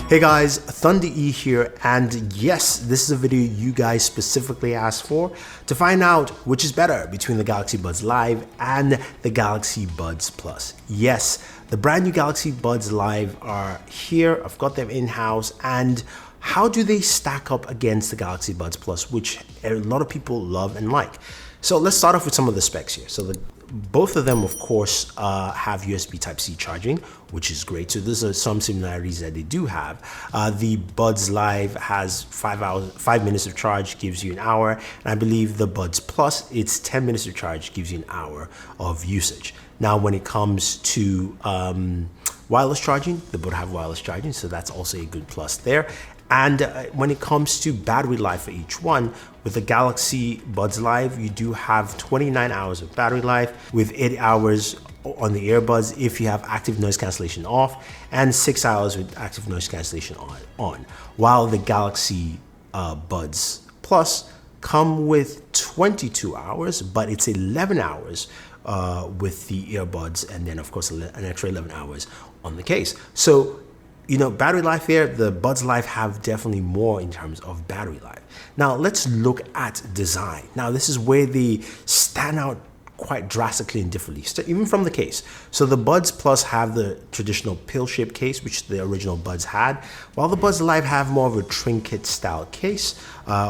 Hey guys, Thunder E here, and yes, this is a video you guys specifically asked for to find out which is better between the Galaxy Buds Live and the Galaxy Buds Plus. Yes, the brand new Galaxy Buds Live are here. I've got them in-house, and how do they stack up against the Galaxy Buds Plus, which a lot of people love and like? So let's start off with some of the specs here. So both of them, of course, have USB Type-C charging, which is great. So these are some similarities that they do have. The Buds Live has 5 minutes of charge, gives you an hour. And I believe the Buds Plus, it's 10 minutes of charge, gives you an hour of usage. Now, when it comes to wireless charging, they both have wireless charging, so that's also a good plus there. And when it comes to battery life for each one, with the Galaxy Buds Live, you do have 29 hours of battery life with 8 hours on the earbuds if you have active noise cancellation off, and 6 hours with active noise cancellation on. While the Galaxy Buds Plus come with 22 hours, but it's 11 hours with the earbuds, and then of course an extra 11 hours on the case. So, you know, battery life here, the Buds Live have definitely more in terms of battery life. Now let's look at design. Now this is where they stand out quite drastically and differently, even from the case. So the Buds Plus have the traditional pill-shaped case, which the original Buds had, while the Buds Live have more of a trinket style case,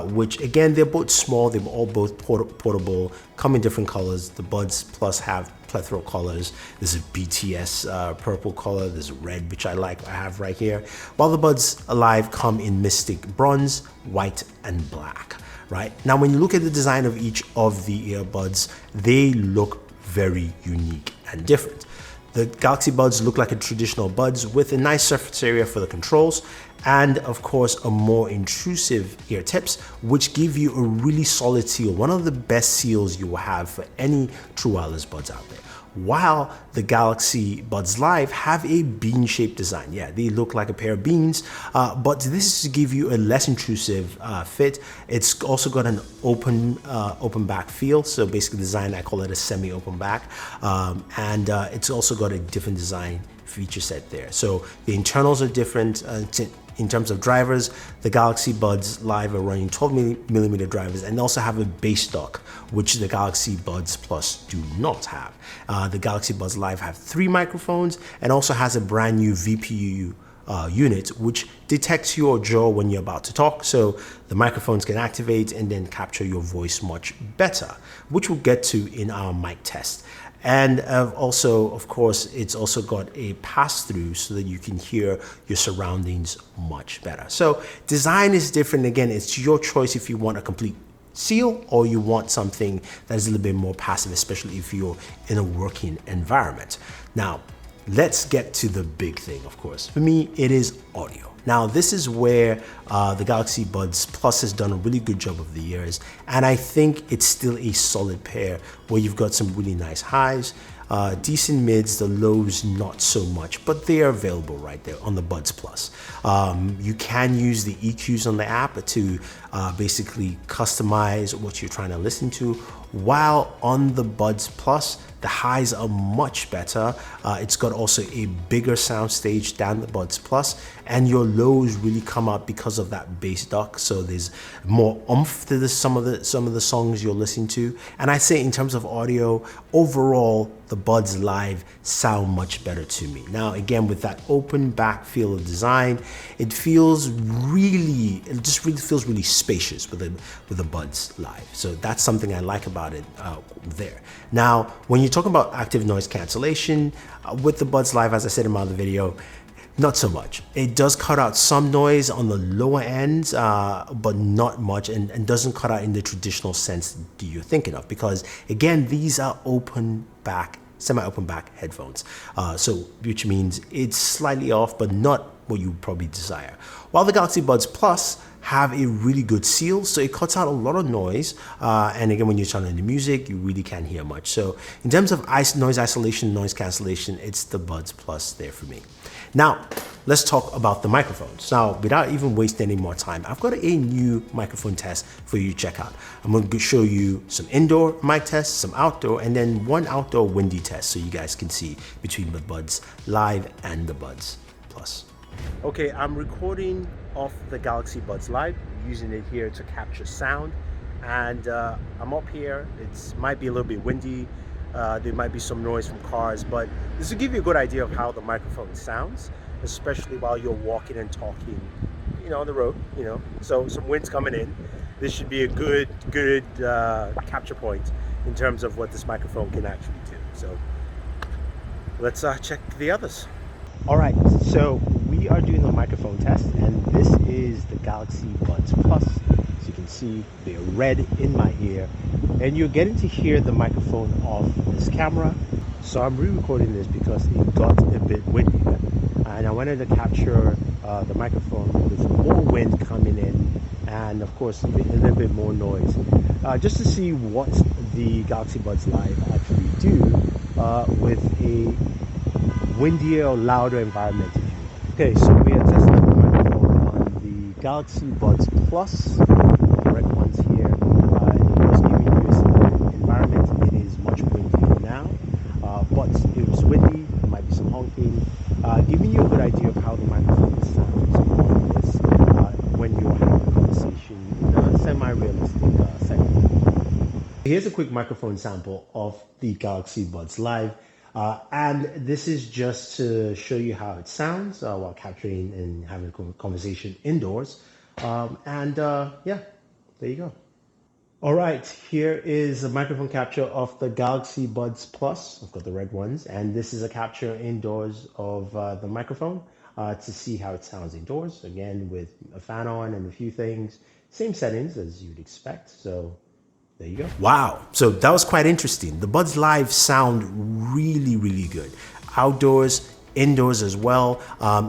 which again, they're both small, they're all both portable, come in different colors. The Buds Plus have plethora of colors. There's a BTS purple color, there's red, which I have right here, while the Buds Live come in Mystic Bronze, white, and black. Right now, when you look at the design of each of the earbuds, they look very unique and different. The Galaxy Buds look like a traditional Buds with a nice surface area for the controls, and of course a more intrusive ear tips, which give you a really solid seal, one of the best seals you will have for any true wireless buds out there. While the Galaxy Buds Live have a bean-shaped design. Yeah, they look like a pair of beans, but this is to give you a less intrusive fit. It's also got an open back feel, so basically design, I call it a semi-open back, and it's also got a different design feature set there. So the internals are different. In terms of drivers, the Galaxy Buds Live are running 12mm drivers and also have a bass dock, which the Galaxy Buds Plus do not have. The Galaxy Buds Live have 3 microphones and also has a brand new VPU unit, which detects your jaw when you're about to talk, so the microphones can activate and then capture your voice much better, which we'll get to in our mic test. And also, of course, it's also got a pass-through so that you can hear your surroundings much better. So design is different. Again, it's your choice if you want a complete seal or you want something that is a little bit more passive, especially if you're in a working environment. Now, let's get to the big thing, of course. For me, it is audio. Now, this is where the Galaxy Buds Plus has done a really good job over the years, and I think it's still a solid pair where you've got some really nice highs, decent mids, the lows not so much, but they are available right there on the Buds Plus. You can use the EQs on the app to basically customize what you're trying to listen to, while on the Buds Plus, the highs are much better. It's got also a bigger sound stage than the Buds Plus, and your lows really come up because of that bass dock. So there's more oomph to some of the songs you're listening to. And I say in terms of audio, overall, the Buds Live sound much better to me. Now, again, with that open back feel of design, it just really feels really spacious with the Buds Live. So that's something I like about it there. Now, when you're talking about active noise cancellation, with the Buds Live, as I said in my other video, not so much. It does cut out some noise on the lower ends, but not much, and doesn't cut out in the traditional sense that you're thinking of, because again, these are semi-open back headphones. So which means it's slightly off, but not what you probably desire. While the Galaxy Buds Plus have a really good seal, so it cuts out a lot of noise, and again, when you're turning the music, you really can't hear much. So in terms of noise isolation, noise cancellation, it's the Buds Plus there for me. Now, let's talk about the microphones. Now, without even wasting any more time, I've got a new microphone test for you to check out. I'm going to show you some indoor mic tests, some outdoor, and then one outdoor windy test so you guys can see between the Buds Live and the Buds Plus. Okay, I'm recording off the Galaxy Buds Live, using it here to capture sound. And I'm up here. It might be a little bit windy. There might be some noise from cars, but this will give you a good idea of how the microphone sounds, especially while you're walking and talking, on the road, So some wind's coming in. This should be a good capture point in terms of what this microphone can actually do. So let's check the others. All right, so we are doing the microphone test, and this is the Galaxy Buds Plus. As you can see, they're red in my ear, and you're getting to hear the microphone off this camera. So I'm re-recording this because it got a bit windy, and I wanted to capture the microphone with more wind coming in, and of course a little bit more noise, just to see what the Galaxy Buds Live actually do with a windier or louder environment. Okay, so we are testing the microphone on the Galaxy Buds Plus, the red ones here. It was giving you an environment. It is much windier now, but it was windy. There might be some honking, giving you a good idea of how the microphone sounds on this when you're having a conversation in a semi-realistic setting. Here's a quick microphone sample of the Galaxy Buds Live. And this is just to show you how it sounds while capturing and having a conversation indoors. Yeah, there you go. All right, here is a microphone capture of the Galaxy Buds Plus. I've got the red ones, and this is a capture indoors of the microphone to see how it sounds indoors. Again, with a fan on and a few things, same settings as you'd expect. So there you go. Wow. So that was quite interesting. The Buds Live sound really, really good. Outdoors, indoors as well.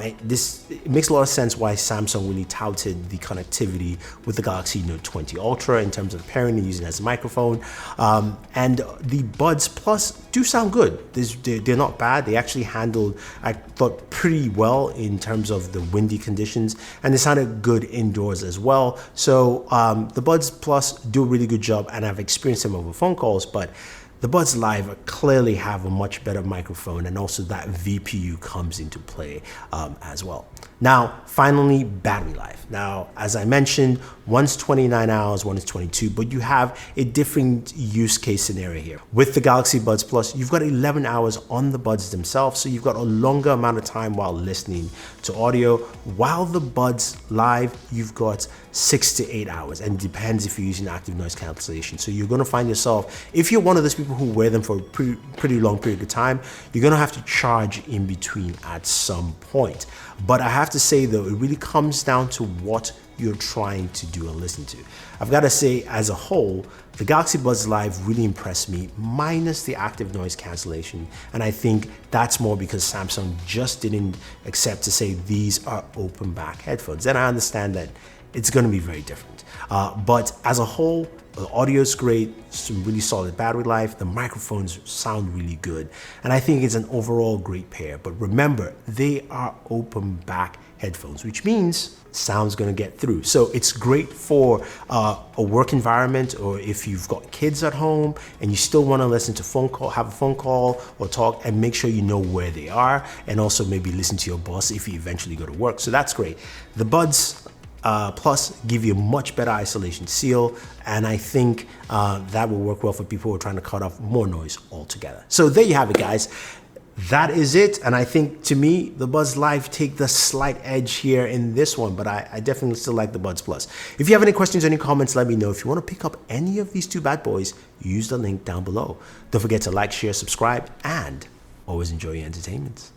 It makes a lot of sense why Samsung really touted the connectivity with the Galaxy Note 20 Ultra in terms of pairing and using it as a microphone. And the Buds Plus do sound good. They're not bad. They actually handled, I thought, pretty well in terms of the windy conditions, and they sounded good indoors as well. So the Buds Plus do a really good job, and I've experienced them over phone calls, but the Buds Live clearly have a much better microphone, and also that VPU comes into play as well. Now, finally, battery life. Now, as I mentioned, one's 29 hours, one is 22, but you have a different use case scenario here. With the Galaxy Buds Plus, you've got 11 hours on the buds themselves, so you've got a longer amount of time while listening to audio. While the Buds Live, you've got 6 to 8 hours, and it depends if you're using active noise cancellation. So you're gonna find yourself, if you're one of those people who wear them for a pretty long period of time, you're gonna have to charge in between at some point. But I have to say though, it really comes down to what you're trying to do and listen to. I've got to say, as a whole, the Galaxy Buds Live really impressed me, minus the active noise cancellation. And I think that's more because Samsung just didn't accept to say these are open back headphones. And I understand that it's going to be very different. But as a whole, the audio is great, some really solid battery life, the microphones sound really good, and I think it's an overall great pair. But remember, they are open back headphones, which means sound's gonna get through. So it's great for a work environment, or if you've got kids at home and you still wanna listen to have a phone call or talk, and make sure you know where they are, and also maybe listen to your boss if you eventually go to work. So that's great. The Buds Plus give you a much better isolation seal, and I think that will work well for people who are trying to cut off more noise altogether. So there you have it, guys. That is it, and I think, to me, the Buds Live take the slight edge here in this one, but I definitely still like the Buds Plus. If you have any questions or any comments, let me know. If you want to pick up any of these two bad boys, use the link down below. Don't forget to like, share, subscribe, and always enjoy your entertainment.